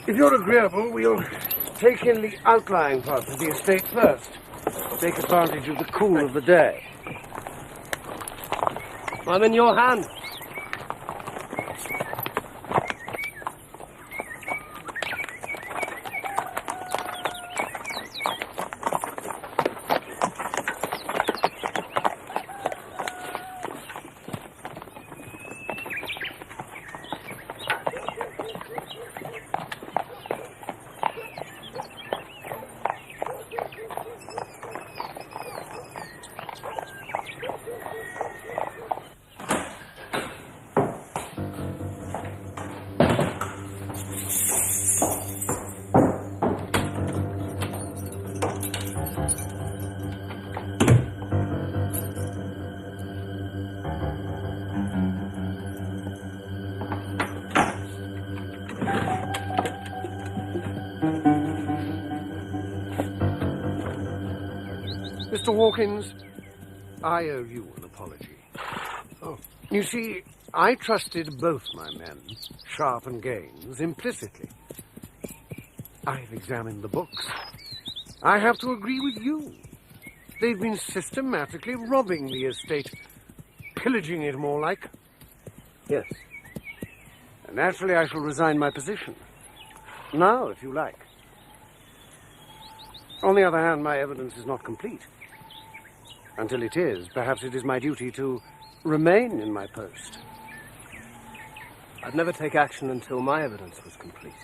If you're agreeable, we'll take in the outlying parts of the estate first. Take advantage of the cool of the day. I'm in your hands. Mr. Hawkins, I owe you an apology. Oh. You see, I trusted both my men, Sharp and Gaines, implicitly. I've examined the books. I have to agree with you. They've been systematically robbing the estate, pillaging it more like. Yes. And naturally, I shall resign my position. Now, if you like. On the other hand, my evidence is not complete. Until it is, perhaps it is my duty to remain in my post. I'd never take action until my evidence was complete.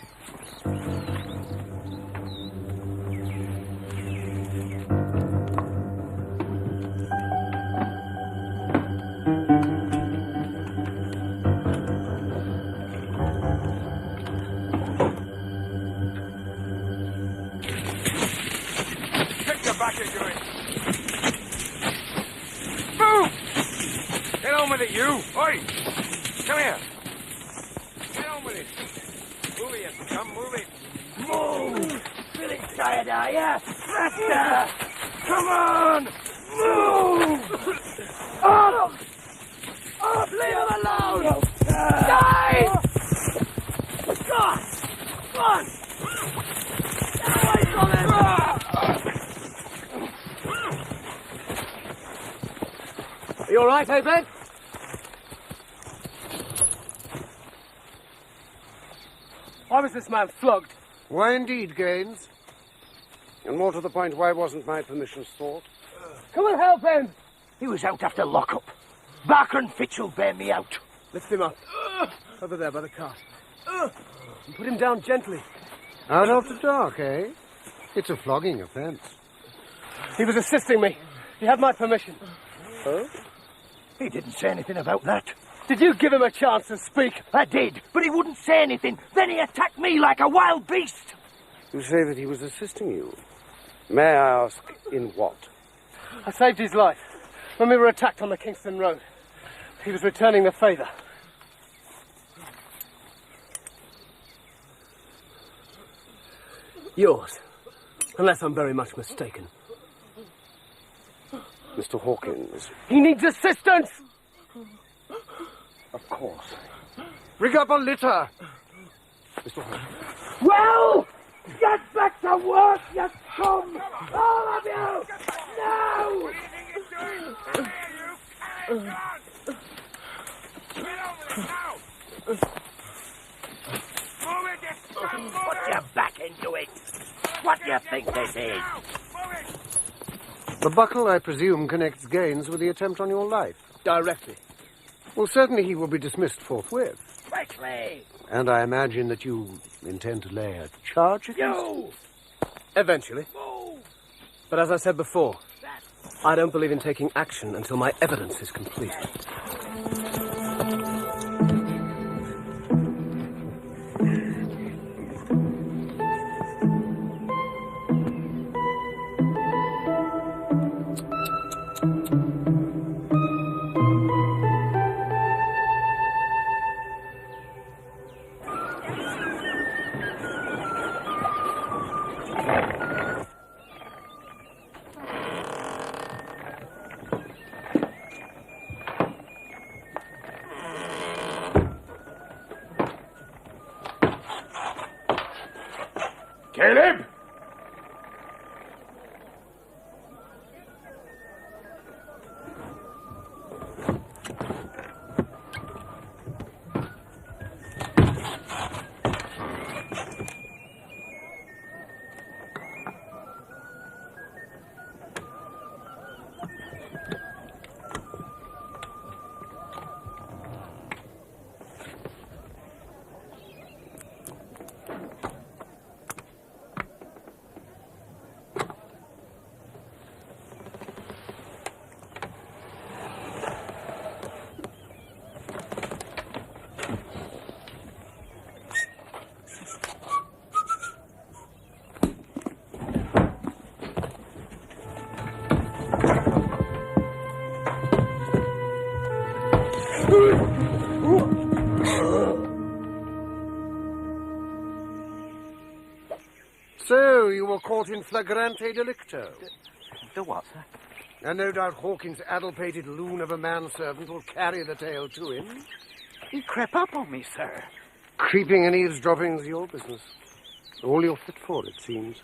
Take your back into it. Move! Get on with it, you! Oi! Come here! Get on with it! Move it, you scum, move it! Move! Feeling tired, are ya? Faster! Come on! Move! Up! Up! Leave him alone! Die! God! Come on! Get away from him! Are you all right, Ben? Why was this man flogged? Why indeed, Gaines? And more to the point, why wasn't my permission sought? Come and help him! He was out after lockup. Barker and Fitch will bear me out. Lift him up. Over there by the cart. And put him down gently. Out after dark, eh? It's a flogging offence. He was assisting me. He had my permission. Oh? He didn't say anything about that. Did you give him a chance to speak? I did, but he wouldn't say anything. Then he attacked me like a wild beast. You say that he was assisting you. May I ask, in what? I saved his life when we were attacked on the Kingston Road. He was returning the favour. Yours, unless I'm very much mistaken. Mr. Hawkins. He needs assistance! Of course. Rig up a litter! Mr. Hawkins. Well, get back to work, you scum! All of you! Now! What do you think you're doing? Come here, you! Get on with it now! Move it, you scum! Move Put it! your back into it! What do you think this is? Move it! The buckle, I presume, connects Gaines with the attempt on your life. Directly. Well, certainly he will be dismissed forthwith. Quickly! And I imagine that you intend to lay a charge against him? You! Eventually. Move! But as I said before, I don't believe in taking action until my evidence is complete. Caleb! So, you were caught in flagrante delicto. The what, sir? And no doubt Hawkins' addle-pated loon of a manservant will carry the tale to him. He crept up on me, sir. Creeping and eavesdropping's your business. All you're fit for, it seems.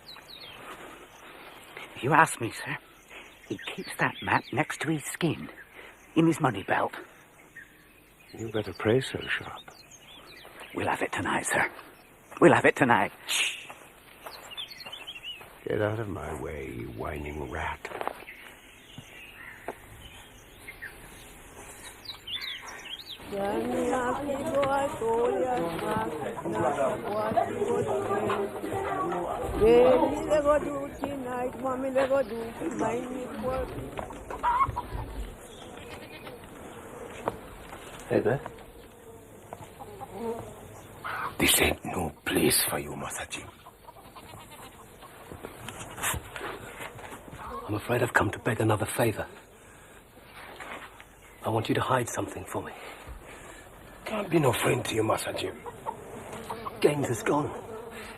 If you ask me, sir, he keeps that map next to his skin, in his money belt. You better pray so, Sharp. We'll have it tonight, sir. We'll have it tonight. Shh. Get out of my way, you whining rat. Hey there. This ain't no place for you, Master Jim. I'm afraid I've come to beg another favor. I want you to hide something for me. Can't be no friend to you, Master Jim. Gaines is gone.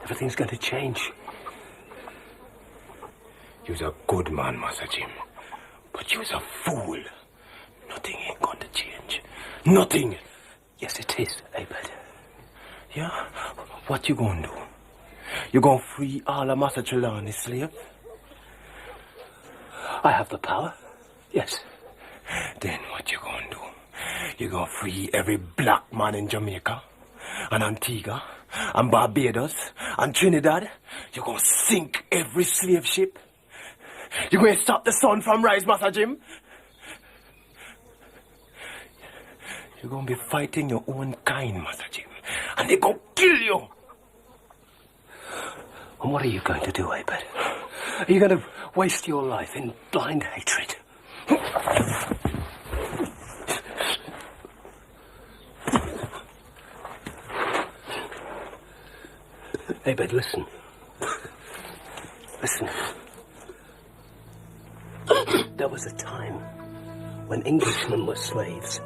Everything's going to change. You's a good man, Master Jim. But you's a fool. Nothing ain't going to change. Nothing. Yes, it is, Abed. Yeah? What you gonna do? You gonna free all of Master Trelawney's slaves? I have the power. Yes. Then what you gonna do? You gonna free every black man in Jamaica and Antigua and Barbados and Trinidad? You gonna sink every slave ship? You gonna stop the sun from rise, Master Jim? You're gonna be fighting your own kind, Master Jim, and they gonna kill you. And what are you going to do, Abed? Are you going to waste your life in blind hatred? Abed, listen. Listen. There was a time when Englishmen were slaves.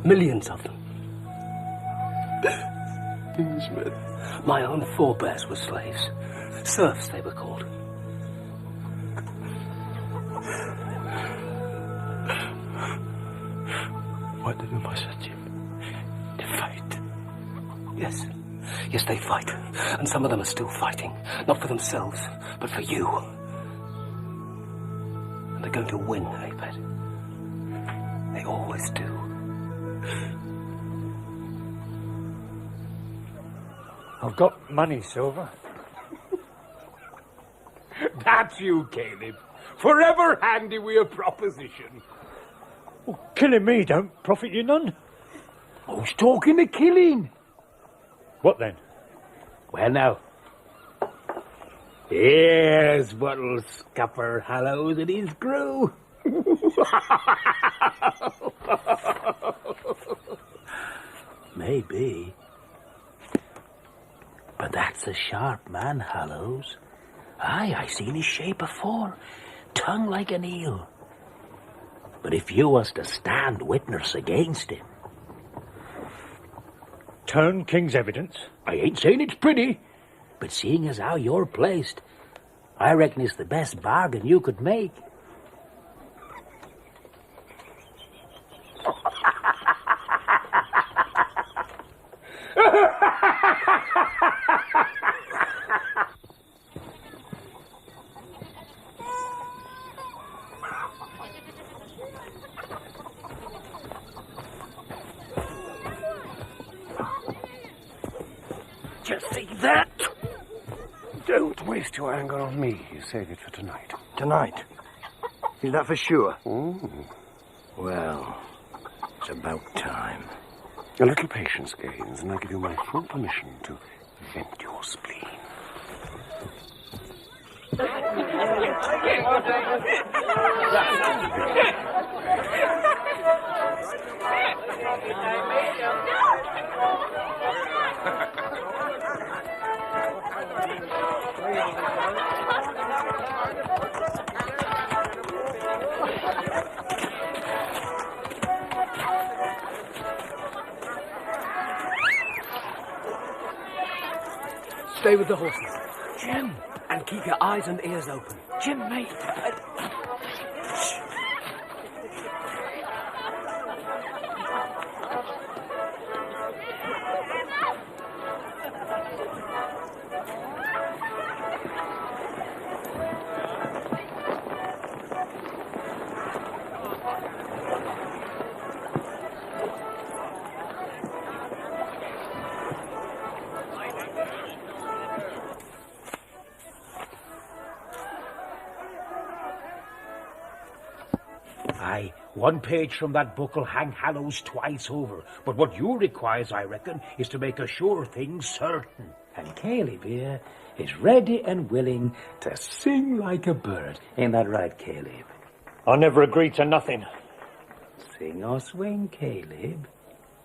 Millions of them. Englishmen? My own forebears were slaves. Serfs, they were called. What did the Master Jim? They fight? Yes. Yes, they fight. And some of them are still fighting. Not for themselves, but for you. And they're going to win, Abed. They always do. I've got money, Silver. That's you, Caleb. Forever handy with a proposition. Well, killing me don't profit you none. Who's talking of killing? What then? Well, now. Here's what'll scupper Hallows and his crew. Maybe. But that's a sharp man, Hallows. Aye, I seen his shape before. Tongue like an eel. But if you was to stand witness against him... Turn King's evidence? I ain't saying it's pretty, but seeing as how you're placed, I reckon it's the best bargain you could make. Just see that? Don't waste your anger on me. Save it for tonight. Tonight? Is that for sure? Well, it's about time. A little patience, Gaines, and I give you my full permission to vent your spleen. Stay with the horses. Jim! And keep your eyes and ears open. Jim, mate. Aye, one page from that book'll hang Hallows twice over. But what you requires, I reckon, is to make a sure thing certain. And Caleb here is ready and willing to sing like a bird. Ain't that right, Caleb? I never agreed to nothing. Sing or swing, Caleb.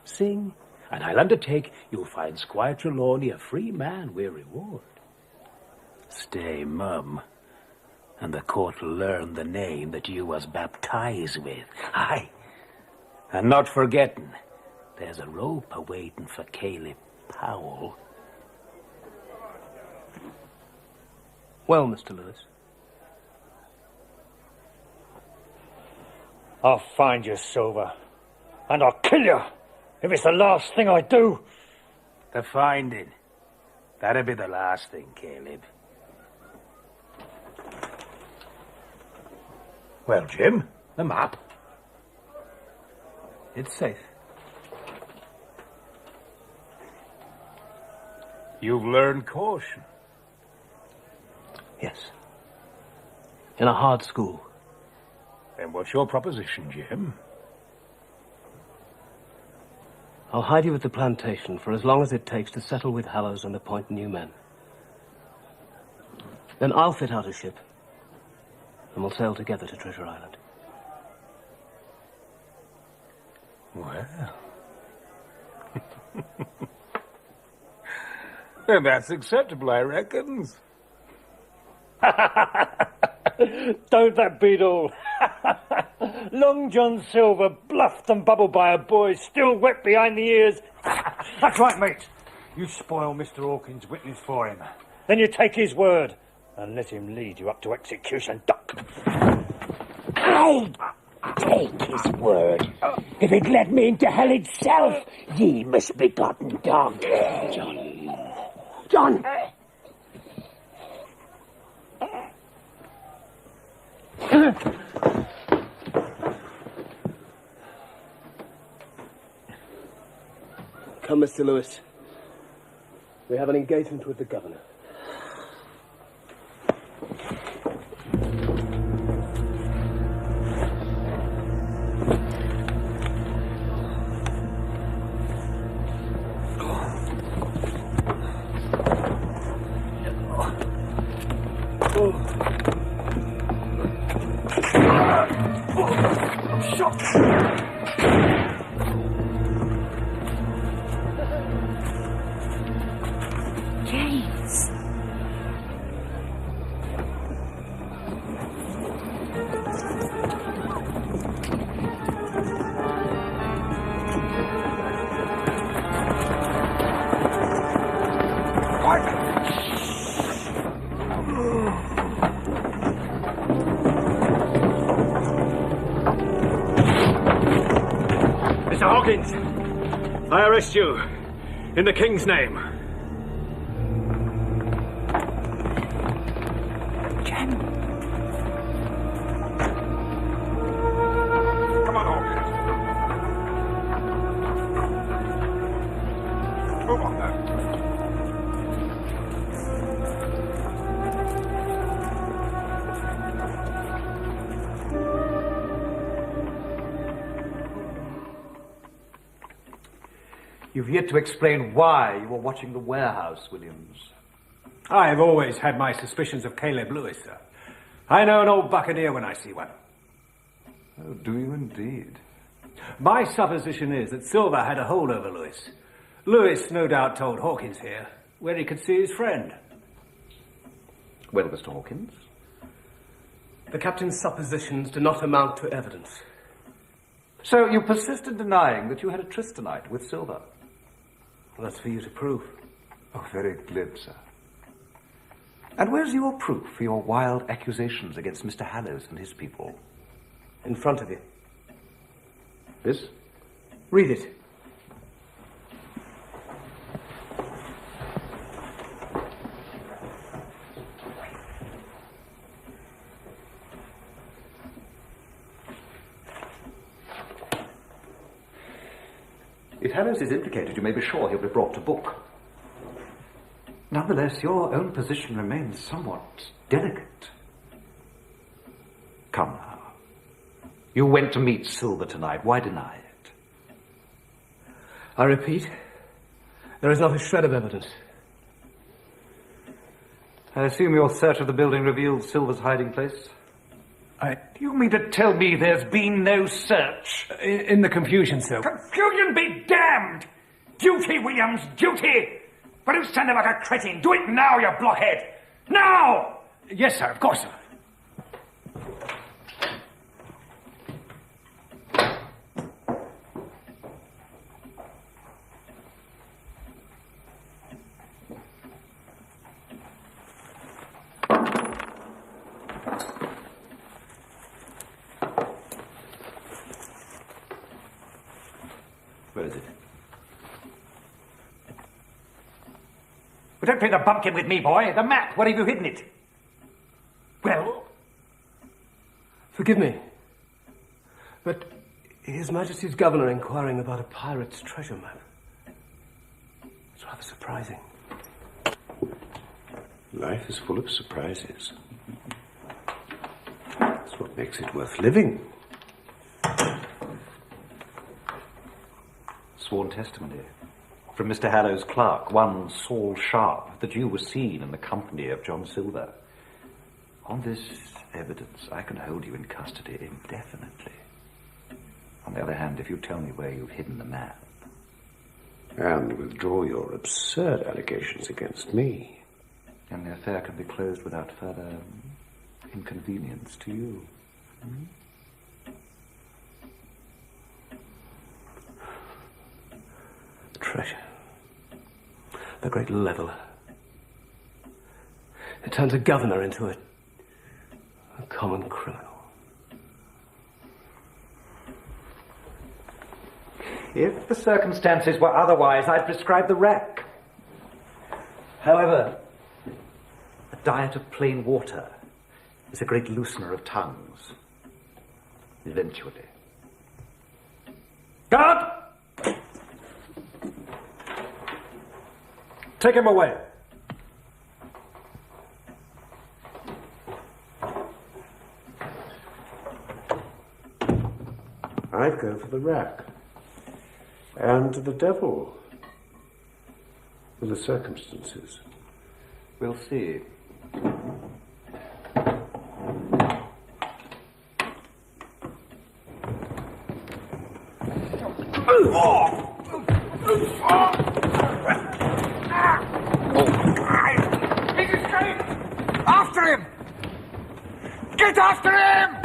Sing, and I'll undertake you'll find Squire Trelawney a free man wi' reward. Stay mum, and the court'll learn the name that you was baptized with. Aye, and not forgetting, there's a rope a-waiting for Caleb Powell. Well, Mr. Lewis. I'll find you, Silver, and I'll kill you if it's the last thing I do. The finding. That'll be the last thing, Caleb. Well, Jim, the map. It's safe. You've learned caution. Yes. In a hard school. Then what's your proposition, Jim? I'll hide you at the plantation for as long as it takes to settle with Hallows and appoint new men. Then I'll fit out a ship, and we'll sail together to Treasure Island. Well. And that's acceptable, I reckons. Don't that beat all? Long John Silver bluffed and bubbled by a boy still wet behind the ears. That's right, mate. You spoil Mr. Hawkins' witness for him. Then you take his word and let him lead you up to execution, Doc. I'd take his word. If it led me into hell itself, ye misbegotten dog. John! Come, Mr. Lewis. We have an engagement with the governor. Mr. Hawkins, I arrest you in the King's name. You've yet to explain why you were watching the warehouse, Williams. I've always had my suspicions of Caleb Lewis, sir. I know an old buccaneer when I see one. Oh, do you indeed? My supposition is that Silver had a hold over Lewis. Lewis no doubt told Hawkins here where he could see his friend. Well, Mr. Hawkins? The captain's suppositions do not amount to evidence. So you persist in denying that you had a tryst tonight with Silver? Well, that's for you to prove. Oh, very glib, sir. And where's your proof for your wild accusations against Mr. Hallows and his people? In front of you. This? Read it. If Hallows is implicated, you may be sure he'll be brought to book. Nonetheless, your own position remains somewhat delicate. Come now. You went to meet Silver tonight. Why deny it? I repeat, there is not a shred of evidence. I assume your search of the building revealed Silver's hiding place? Do you mean to tell me there's been no search? In the confusion, sir. Confusion be damned! Duty, Williams, duty! But you stand there like a cretin. Do it now, you blockhead! Now! Yes, sir, of course, sir. Where is it? Well, don't play the bumpkin with me, boy. The map, where have you hidden it? Well? Forgive me, but His Majesty's Governor inquiring about a pirate's treasure map. It's rather surprising. Life is full of surprises. That's what makes it worth living. Sworn testimony from Mr. Hallows' clerk, one Saul Sharp, that you were seen in the company of John Silver. On this evidence, I can hold you in custody indefinitely. On the other hand, if you tell me where you've hidden the map... And withdraw your absurd allegations against me. And the affair can be closed without further inconvenience to you. Hmm? Treasure. The great leveler. It turns a governor into a common criminal. If the circumstances were otherwise, I'd prescribe the rack. However, a diet of plain water is a great loosener of tongues. Eventually. Guard! Take him away. I'd go for the rack. And to the devil. With the circumstances. We'll see. He's escaped! After him! Get after him!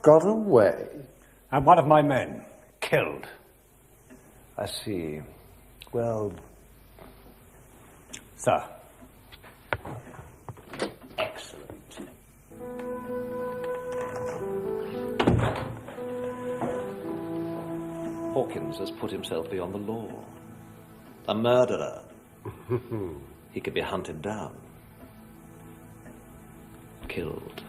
got away. And one of my men killed. I see. Well, Sir. excellent. Hawkins has put himself beyond the law. A murderer. He could be hunted down. Killed.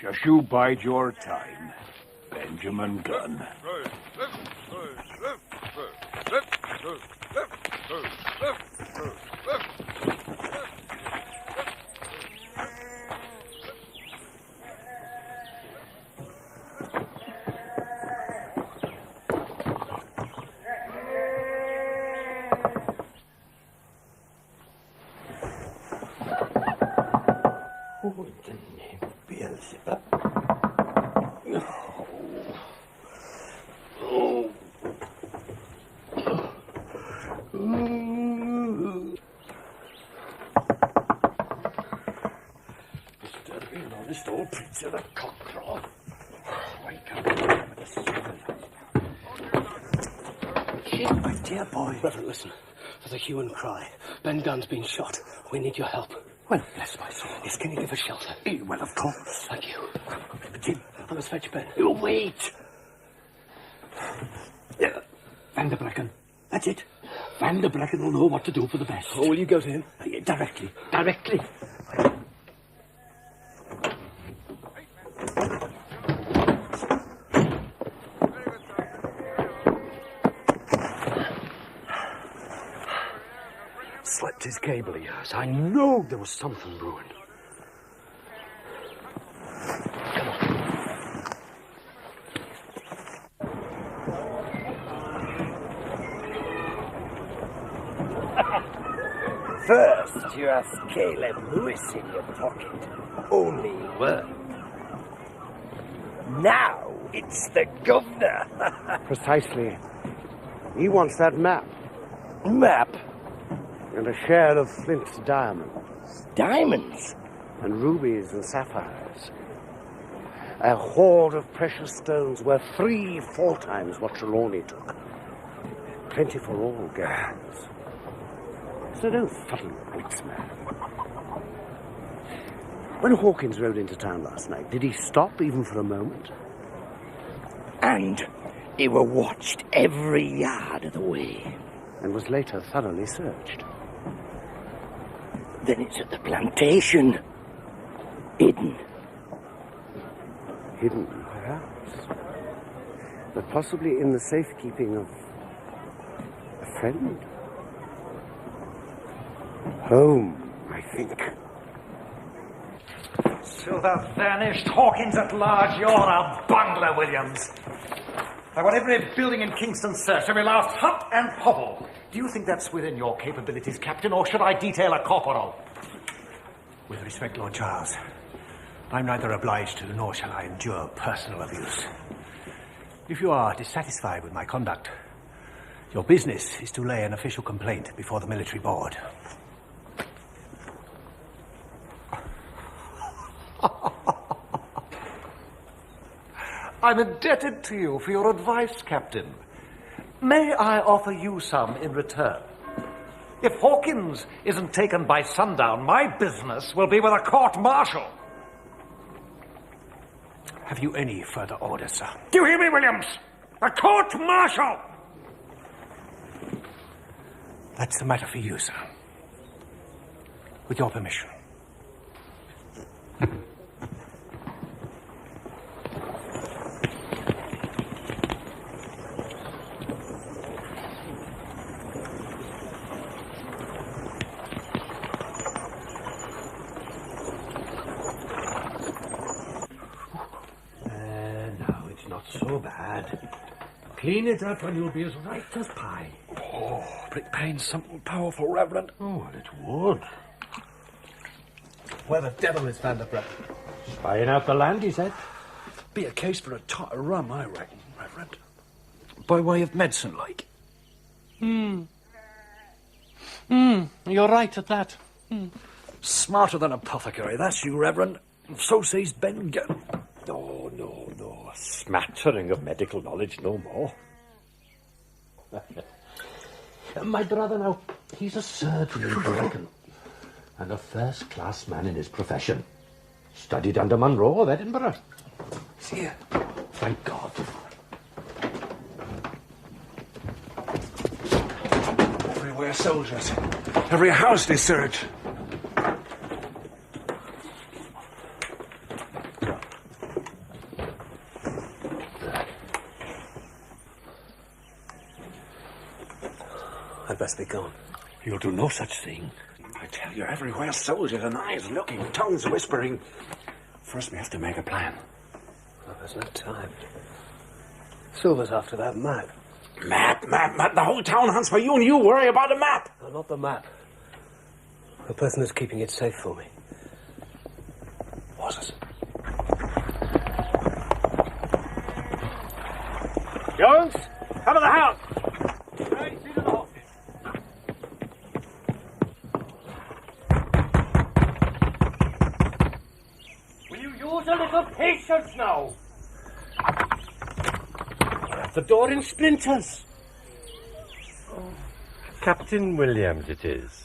Just you bide your time, Benjamin Gunn. This old preacher, the cockcraw. My dear boy. Reverend, listen. There's a hue and cry. Ben Gunn's been shot. We need your help. Well, bless my soul. Yes, can you give us shelter? Well, of course. Thank you. Jim, I must fetch Ben. you wait. Van der Brecken. That's it. Van der Brecken will know what to do for the best. Oh, will you go to him? Directly. Directly. Slipped his cable he has. I know there was something brewing. Come on. First, you have Caleb Lewis in your pocket. Only one. Now, it's the governor. Precisely. He wants that map. Map? And a share of Flint's diamonds. Diamonds? And rubies and sapphires. A hoard of precious stones worth 3-4 times what Trelawney took. Plenty for all, girls. So don't fuddle your wits, man. When Hawkins rode into town last night, did he stop even for a moment? And they were watched every yard of the way. And was later thoroughly searched. Then it's at the plantation. Hidden. Hidden, perhaps. But possibly in the safekeeping of a friend. Home, I think. Silver vanished, Hawkins at large, you're a bungler, Williams. I want every building in Kingston searched, every last hut and hovel. Do you think that's within your capabilities, Captain, or should I detail a corporal? With respect, Lord Charles, I'm neither obliged to nor shall I endure personal abuse. If you are dissatisfied with my conduct, your business is to lay an official complaint before the military board. I'm indebted to you for your advice, Captain. May I offer you some in return? If Hawkins isn't taken by sundown, my business will be with a court-martial. Have you any further orders, sir? Do you hear me, Williams? A court-martial! That's the matter for you, sir. With your permission. Clean it up and you'll be as right as pie. Oh, but it pains something powerful, Reverend. Oh, well, it would. Where the devil is Vanderbroek? Spying out the land, he said. Be a case for a tot of rum, I reckon, Reverend. By way of medicine, like. You're right at that. Smarter than apothecary, that's you, Reverend. So says Ben Gunn. No. A smattering of medical knowledge, no more. My brother now, he's a surgeon in Brecon, and a first-class man in his profession. Studied under Monroe of Edinburgh. See here. Thank God. Everywhere soldiers. Every house they search. I'd best be gone. You'll do no such thing. I tell you, everywhere soldiers and eyes looking, tongues whispering. First we have to make a plan. Oh, there's no time. Silver's after that map. Map. The whole town hunts for you and you worry about a map. No, not the map. The person who's keeping it safe for me. What's it? Jones, come to the house. Right, see to the office. Will you use a little patience now? The door in splinters. Captain Williams it is.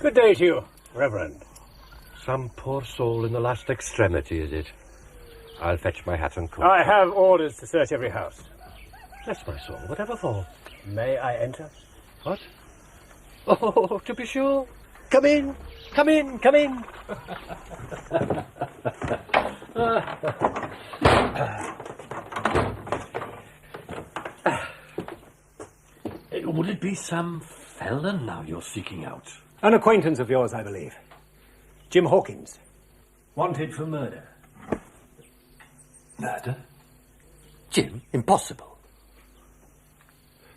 Good day to you, Reverend. Some poor soul in the last extremity, is it? I'll fetch my hat and coat. I have orders to search every house. Bless my soul, whatever for? May I enter? What? Oh, to be sure. Come in. Would it be some felon now you're seeking out? An acquaintance of yours, I believe. Jim Hawkins. Wanted for murder. Murder? Jim? Impossible.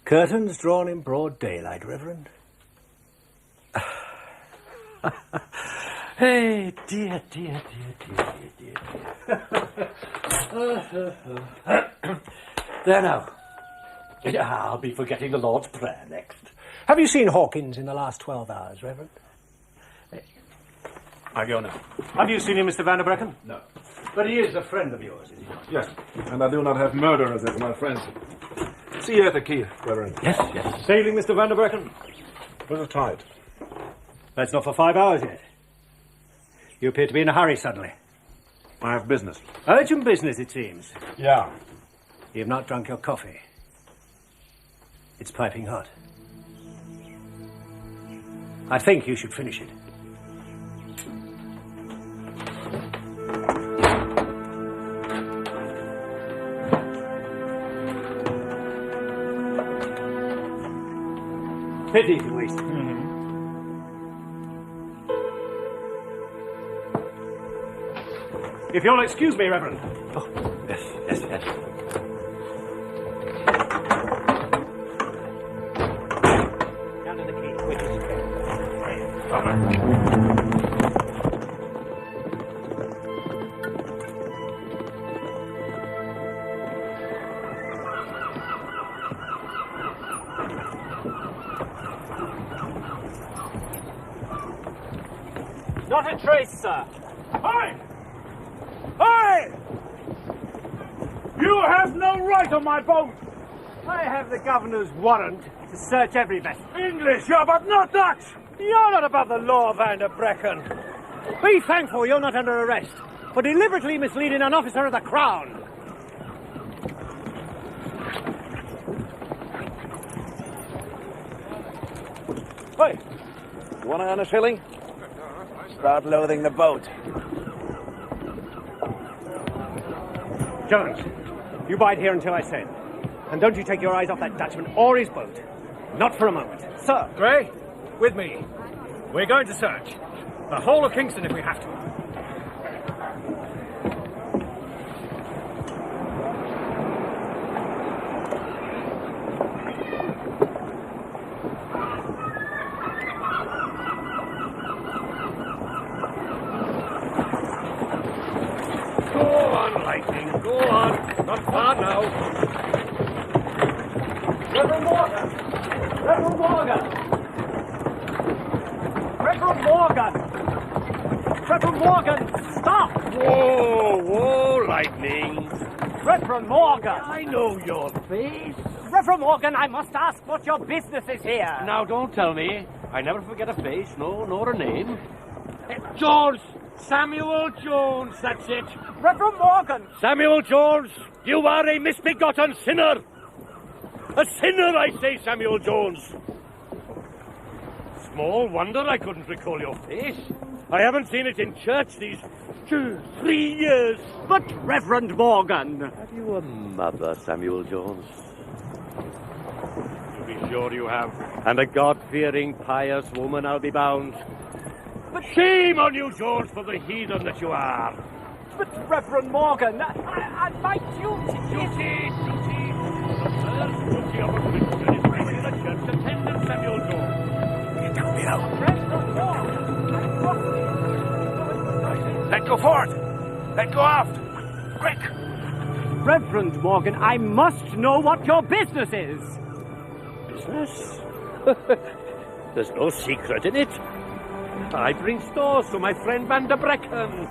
Curtains drawn in broad daylight, Reverend. Hey, dear. There now. I'll be forgetting the Lord's Prayer next. Have you seen Hawkins in the last 12 hours, Reverend? I go now. Have you seen him, Mr. Vanderbrecken? No. But he is a friend of yours, is he not? Yes, and I do not have murderers as my friends. See you at the key, Reverend. Yes. Sailing, Mr. Vanderbrecken? Little tight. That's not for 5 hours yet. You appear to be in a hurry suddenly. I have business. Urgent business, it seems. Yeah. You have not drunk your coffee. It's piping hot. I think you should finish it. Pity to waste it. If you'll excuse me, Reverend. Oh, yes. Down to the key, quick as you can. Not a trace, sir. Hi! You have no right on my boat! I have the governor's warrant to search every vessel. English, yeah, but not Dutch! You're not above the law, Vanderbrecken. Be thankful you're not under arrest for deliberately misleading an officer of the Crown. Hey, you want to earn a shilling? Start loading the boat. Jones, you bide here until I send. And don't you take your eyes off that Dutchman or his boat. Not for a moment. Sir. Gray, with me. We're going to search the whole of Kingston if we have to. Go on, Lightning, go on. Not far now. Reverend Morgan! Reverend Morgan! Reverend Morgan! Reverend Morgan, stop! Whoa, whoa, Lightning. Reverend Morgan! I know your face. Reverend Morgan, I must ask what your business is here. Now, don't tell me. I never forget a face, no, nor a name. Jones! Samuel Jones, that's it. Reverend Morgan! Samuel Jones, you are a misbegotten sinner. A sinner, I say, Samuel Jones. Small wonder I couldn't recall your face. I haven't seen it in church these 3 years. But, Reverend Morgan... Have you a mother, Samuel Jones? To be sure you have. And a God-fearing, pious woman, I'll be bound. But shame on you, Jones, for the heathen that you are. But, Reverend Morgan, my duty... Duty! The first duty of a Christian is making the church attendant, Samuel Jones. You told me now. Reverend Morgan, I trust you. Let go forward. Let go aft. Quick. Reverend Morgan, I must know what your business is. Business? There's no secret in it. I bring stores to my friend Van der Brecken.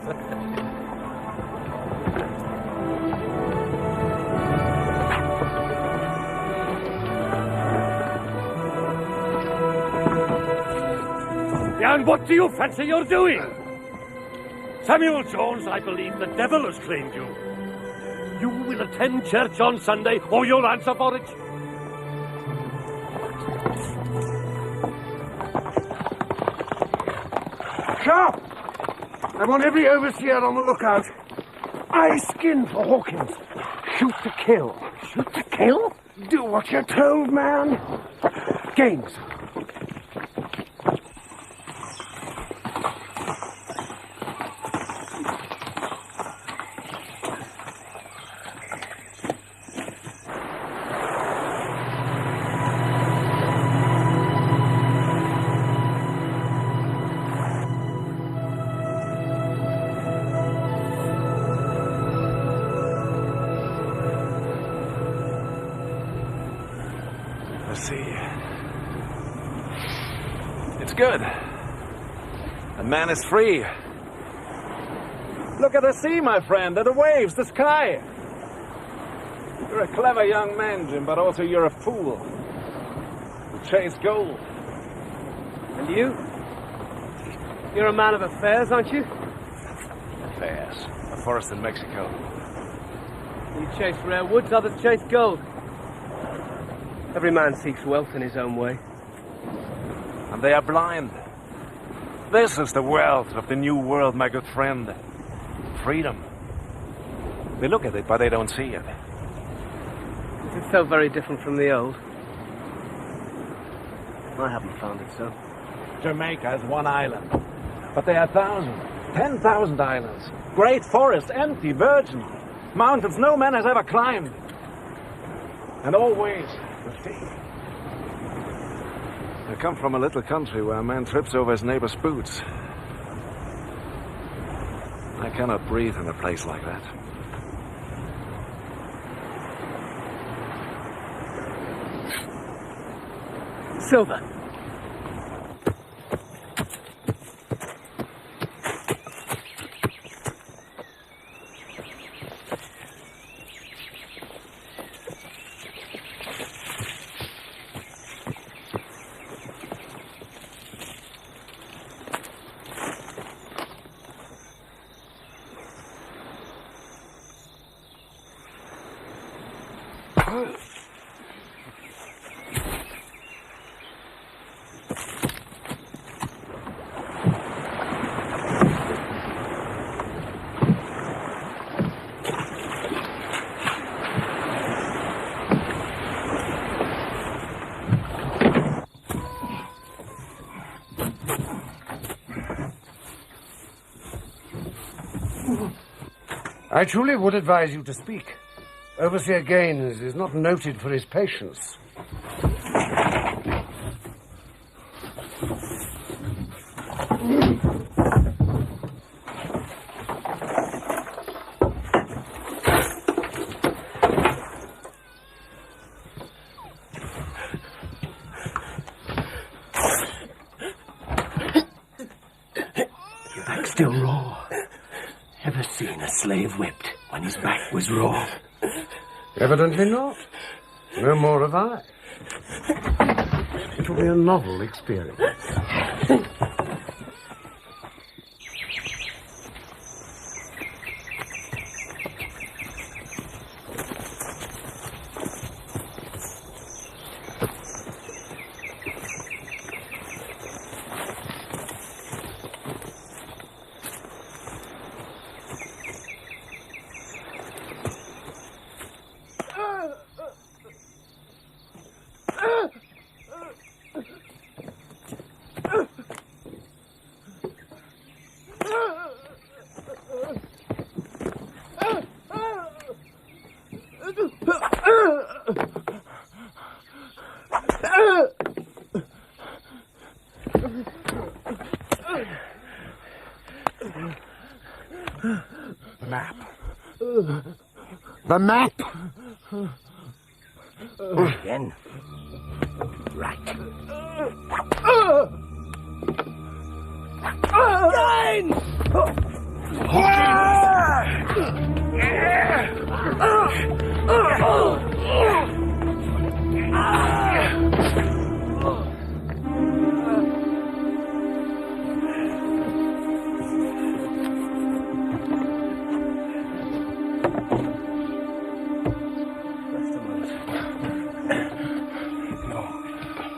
And what do you fancy you're doing? Samuel Jones, I believe the devil has claimed you. You will attend church on Sunday, or you'll answer for it. Sharp! I want every overseer on the lookout. Eye skin for Hawkins. Shoot to kill. Shoot to kill? Do what you're told, man. Gaines. It's good. The man is free. Look at the sea, my friend, and the waves, the sky. You're a clever young man, Jim, but also you're a fool. You chase gold. And you? You're a man of affairs, aren't you? Affairs. A forest in Mexico. You chase rare woods, others chase gold. Every man seeks wealth in his own way. And they are blind. This is the wealth of the new world, my good friend. Freedom. They look at it, but they don't see it. It's so very different from the old. I haven't found it so. Jamaica is one island, but there are thousands, 10,000 islands. Great forests, empty, virgin. Mountains no man has ever climbed. And always the sea. I come from a little country where a man trips over his neighbor's boots. I cannot breathe in a place like that. Silver. I truly would advise you to speak. Overseer Gaines is not noted for his patience. still raw. Ever seen a slave whipped when his back was raw? Evidently not. No more have I. It will be a novel experience. The map! Again. Right.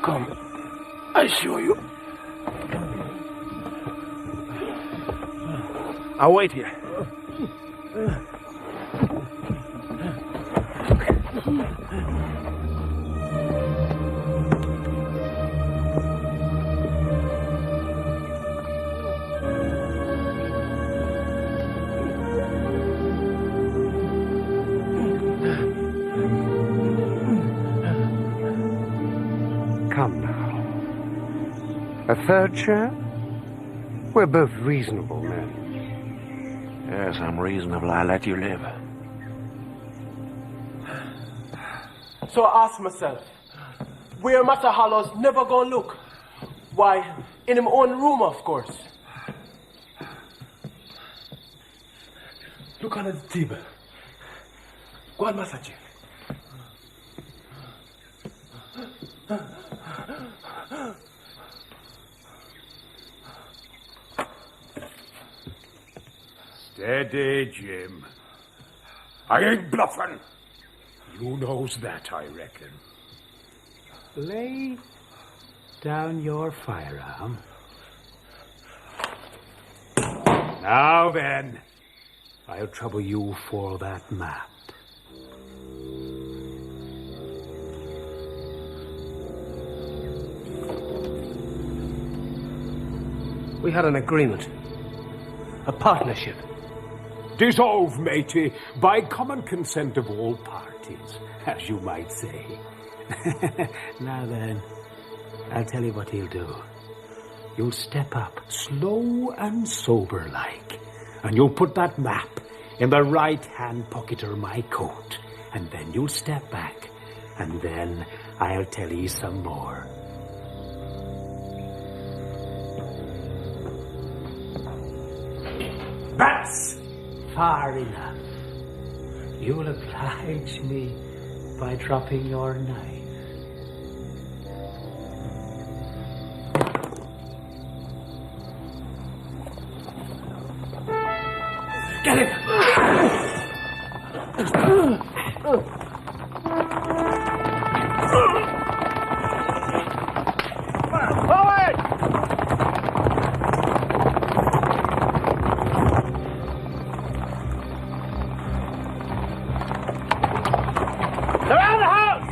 Come, I show you. I'll wait here. Come now. A third chair? We're both reasonable men. Yes, I'm reasonable. I let you live. So I ask myself, where Master Hollow's never gonna look? Why, in his own room, of course. Look under the table. Go on, Master Jim. Steady, Jim. I ain't bluffing. You knows that, I reckon. Lay down your firearm. Now then, I'll trouble you for that map. We had an agreement. A partnership. Dissolve, matey, by common consent of all parties, as you might say. Now then, I'll tell you what he'll do. You'll step up, slow and sober-like, and you'll put that map in the right-hand pocket of my coat, and then you'll step back, and then I'll tell you some more. That's far enough. You'll oblige me by dropping your knife. Get him! Forward! Around the house!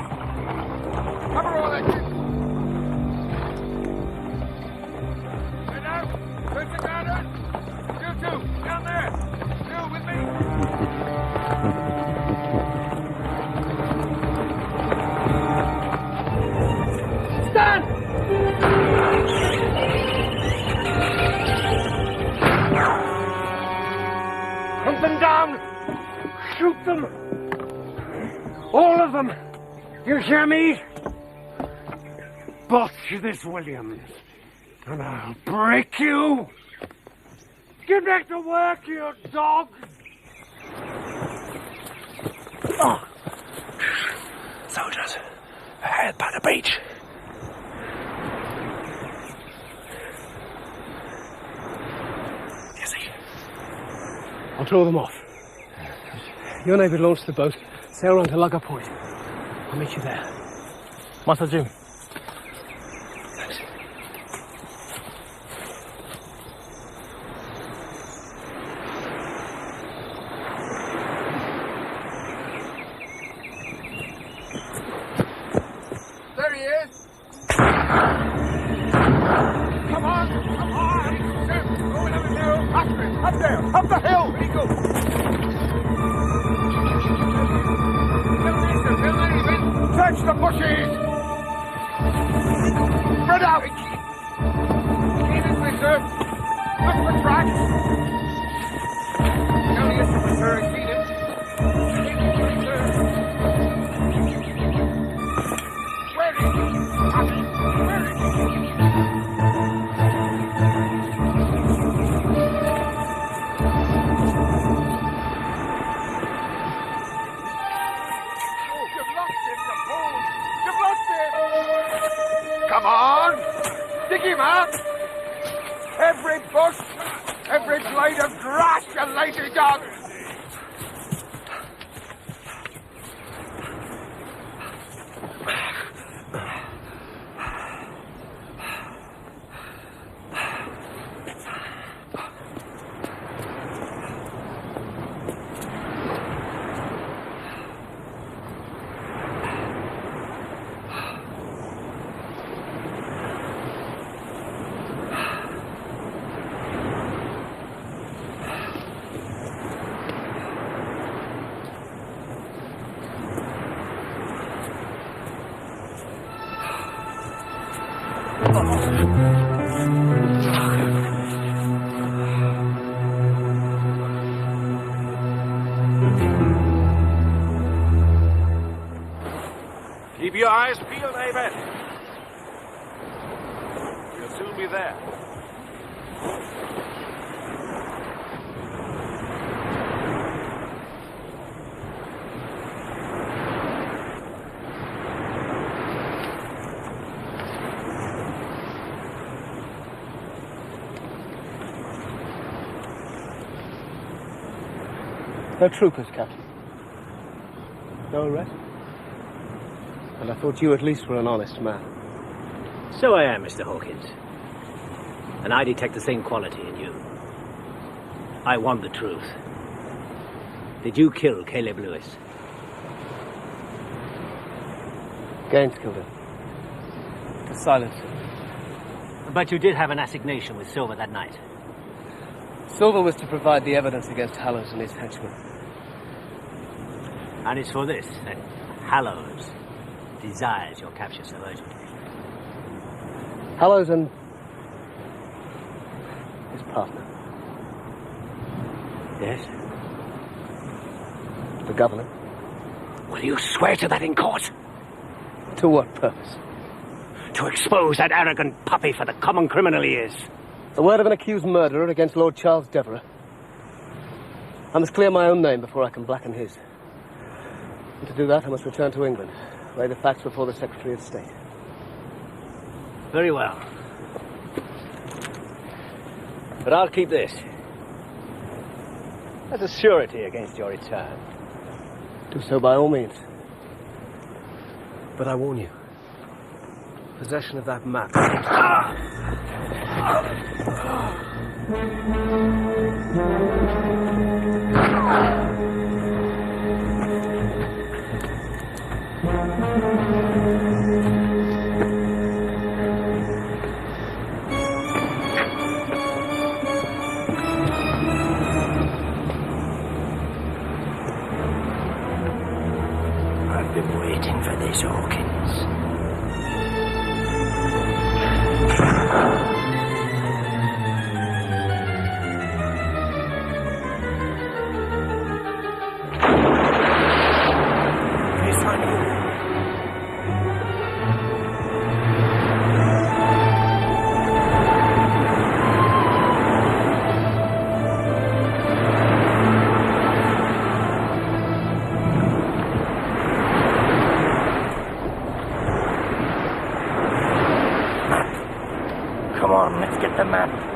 Cover all that shit. Sit down. Search the corners. You two, down there. Still with me. Stand! Hunt them down! Shoot them! All of them! You hear me? Botch this, Williams, and I'll break you! Get back to work, you dog! Oh. Soldiers, ahead by the beach. You see? I'll throw them off. You and I will launch the boat, sail around to Lugger Point. I'll meet you there. Master Jim. There he is! Come on! Come on! Go down the hill! After him! Up there! Up the hill! Where he go? Touch the bushes! Spread out! Keep this way, sir! Look for tracks! Tell me if you prefer and feed him. Keep this way, sir! Where is he? Tommy, where is he? Come on! Dig him up! Every bush, every blade of grass, you lazy dog! Keep your eyes peeled, David. We'll soon be there. No troopers, Captain. No arrest? And I thought you at least were an honest man. So I am, Mr. Hawkins. And I detect the same quality in you. I want the truth. Did you kill Caleb Lewis? Gaines killed him. To silence him. But you did have an assignation with Silver that night. Silver was to provide the evidence against Hallows and his henchmen. And it's for this that Hallows desires your capture so urgently. Hallows and his partner. Yes? The governor. Will you swear to that in court? To what purpose? To expose that arrogant puppy for the common criminal he is. The word of an accused murderer against Lord Charles Devereux. I must clear my own name before I can blacken his. And to do that, I must return to England, lay the facts before the Secretary of State. Very well. But I'll keep this as a surety against your return. Do so by all means. But I warn you, possession of that map. I've been waiting for this, Hawkins. Come on, let's get the map.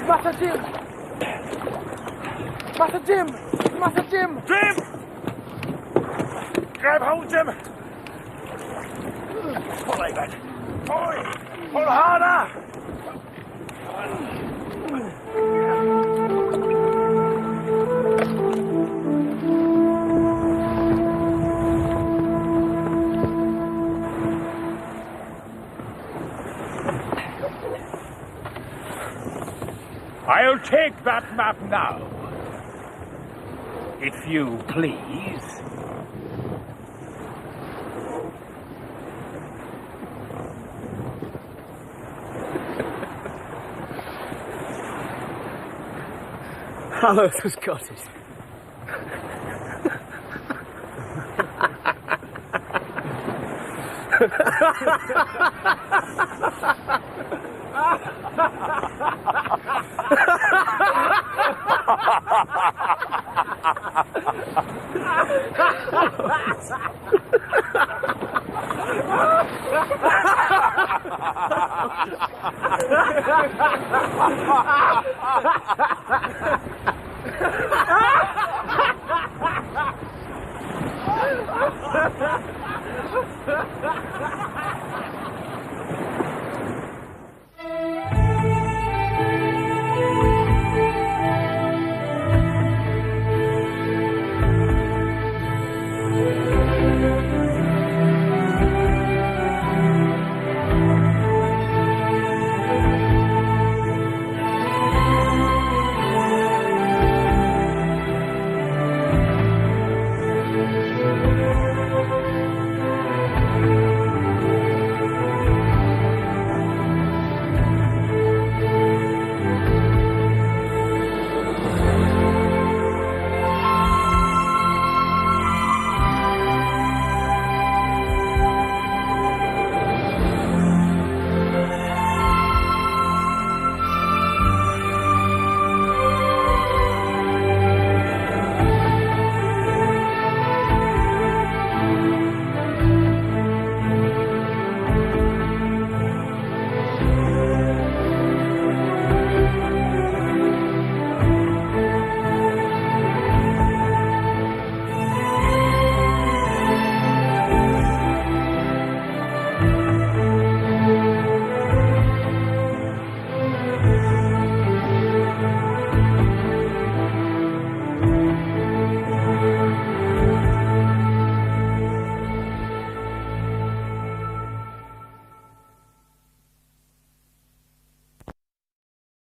Master Jim! Master Jim! Master Jim! Jim! Grab hold, Jim! Pull like that. Pull harder! I'll take that map now. If you please. Hallows has got it.